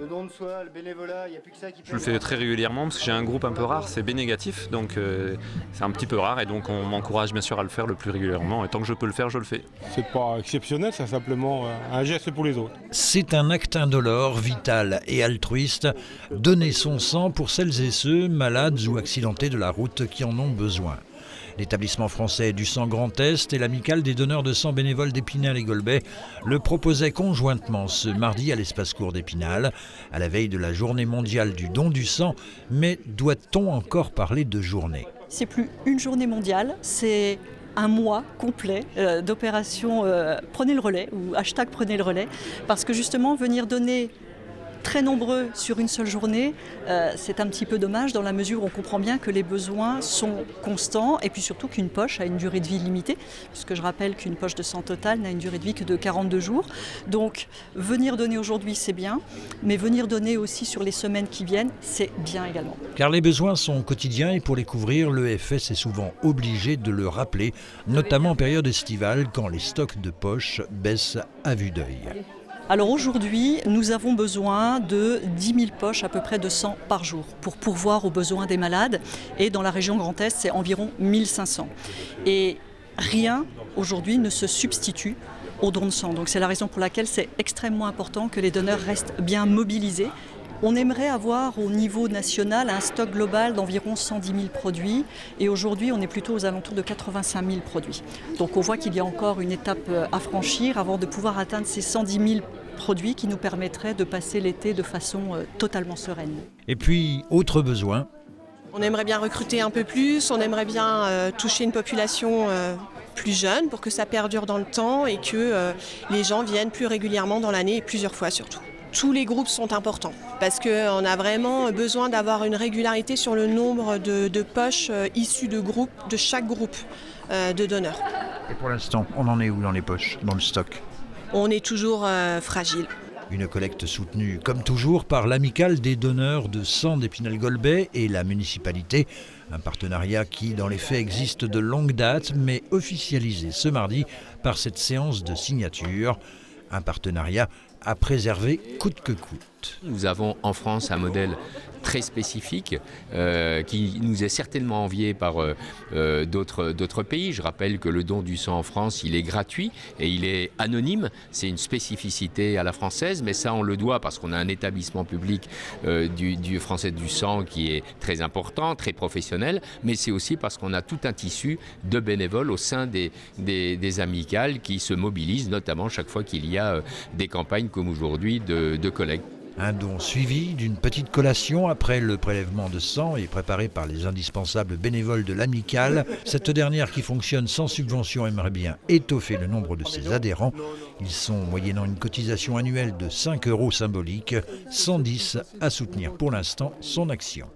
don de soi, le bénévolat, il n'y a plus que ça qui paye. Je le fais très régulièrement parce que j'ai un groupe un peu rare, c'est B négatif, donc c'est un petit peu rare et donc on m'encourage bien sûr à le faire le plus régulièrement et tant que je peux le faire, je le fais. C'est pas exceptionnel, c'est simplement un geste pour les autres. C'est un acte indolore, vital et altruiste. Donner son sang pour celles et ceux malades ou accidentés de la route qui en ont besoin. L'établissement français du sang Grand Est et l'amicale des donneurs de sang bénévoles d'Épinal et Golbet le proposaient conjointement ce mardi à l'espace court d'Épinal, à la veille de la journée mondiale du don du sang. Mais doit-on encore parler de journée ? C'est plus une journée mondiale, c'est un mois complet d'opération Prenez le relais ou hashtag Prenez le relais, parce que justement venir donner très nombreux sur une seule journée, c'est un petit peu dommage dans la mesure où on comprend bien que les besoins sont constants et puis surtout qu'une poche a une durée de vie limitée, puisque je rappelle qu'une poche de sang totale n'a une durée de vie que de 42 jours. Donc venir donner aujourd'hui c'est bien, mais venir donner aussi sur les semaines qui viennent, c'est bien également. Car les besoins sont quotidiens et pour les couvrir, l'EFS est souvent obligé de le rappeler, notamment en période estivale quand les stocks de poches baissent à vue d'œil. Alors aujourd'hui, nous avons besoin de 10 000 poches à peu près de sang par jour pour pourvoir aux besoins des malades. Et dans la région Grand Est, c'est environ 1500. Et rien aujourd'hui ne se substitue au don de sang. Donc c'est la raison pour laquelle c'est extrêmement important que les donneurs restent bien mobilisés. On aimerait avoir au niveau national un stock global d'environ 110 000 produits et aujourd'hui on est plutôt aux alentours de 85 000 produits. Donc on voit qu'il y a encore une étape à franchir avant de pouvoir atteindre ces 110 000 produits qui nous permettraient de passer l'été de façon totalement sereine. Et puis, autre besoin. On aimerait bien recruter un peu plus, on aimerait bien toucher une population plus jeune pour que ça perdure dans le temps et que les gens viennent plus régulièrement dans l'année et plusieurs fois surtout. Tous les groupes sont importants parce qu'on a vraiment besoin d'avoir une régularité sur le nombre de poches issues de groupes, de chaque groupe de donneurs. Et pour l'instant, on en est où dans les poches, dans le stock ? On est toujours fragile. Une collecte soutenue, comme toujours, par l'amicale des donneurs de sang d'Épinal-Golbet et la municipalité. Un partenariat qui, dans les faits, existe de longue date, mais officialisé ce mardi par cette séance de signature. Un partenariat à préserver coûte que coûte. Nous avons en France un modèle très spécifique qui nous est certainement envié par d'autres pays. Je rappelle que le don du sang en France, il est gratuit et il est anonyme. C'est une spécificité à la française, mais ça on le doit parce qu'on a un établissement public du français du sang qui est très important, très professionnel, mais c'est aussi parce qu'on a tout un tissu de bénévoles au sein des amicales qui se mobilisent, notamment chaque fois qu'il y a des campagnes comme aujourd'hui de collecte. Un don suivi d'une petite collation après le prélèvement de sang et préparé par les indispensables bénévoles de l'amicale. Cette dernière qui fonctionne sans subvention aimerait bien étoffer le nombre de ses adhérents. Ils sont, moyennant une cotisation annuelle de 5 € symbolique, 110 à soutenir pour l'instant son action.